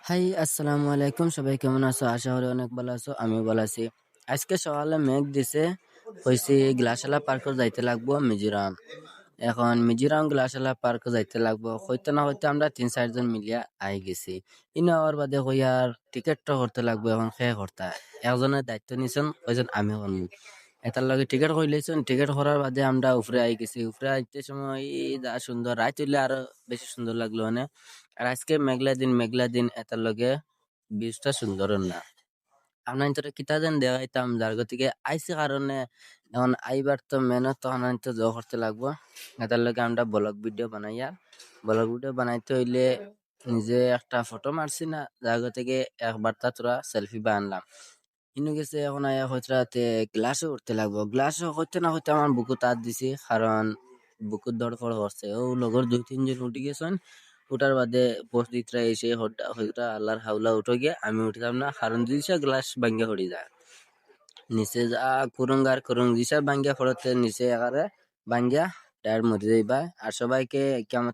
High, আসসালামু আলাইকুম। সবাই কেমন আছো? আশা করি অনেক ভালো আছো। আমিও ভালো আছি। আজকে সকালে মেঘ দিছে, কইছি গ্লাসলা পার্কে যাইতে লাগবো মিজোরাম। এখন মিজোরাম গ্লাসলা পার্কে যাইতে লাগবো, হইতে না হইতে আমরা 3-4 জন মিলিয়া আই গেছি। ইনো আবার বাদে হইয়ার টিকেটটা করতে লাগবো। এখন সে করতা একজনের দায়িত্ব নিছেন, ওইজন আমি করবো। এটার লগে টিকেট কইলেছেন, টিকেট করার বাদে আমরা উপরে আই গেছি। উপরে আইতে সময় যা সুন্দর, রাত হইলে আরো বেশি সুন্দর লাগলো। মানে আর আজকে মেঘলা দিন এটার লগে বীজটা সুন্দর না। আমরা তোরা কিতা দেন দেখাইতাম যার গতিকে আইসি কারণে এখন আইবার তো মেহনত তখন তো জো করতে লাগবো। এটার লগে আমরা ব্লগ ভিডিও বানাইতে হইলে নিজে একটা ফটো মারছি না, যার গতিকে একবার তা তোরা সেলফি বা আনলাম। ইনু গেছে এখন আয়া হইতে গ্লাসে উঠতে লাগবো। গ্লাসে হইতে না হইতে আমার বুকু তার দিছি, কারণ বুকুর ধড়ফড় করছে। ও লগর 2-3 জন উঠে গেছেন। উঠার বাদে উপস্থিতরা এসে হইটা আল্লাহর হাওলা উঠে গিয়ে আমি উঠলাম না, কারণ দিশা গ্লাস ভাঙ্গা পড়ি যায় নিচে। যা কুরুং দিশা ভাঙ্গা পড়তে নিচে একারে ভাঙ্গা টায়ার মরে যাইবা। আর সবাইকে কেমন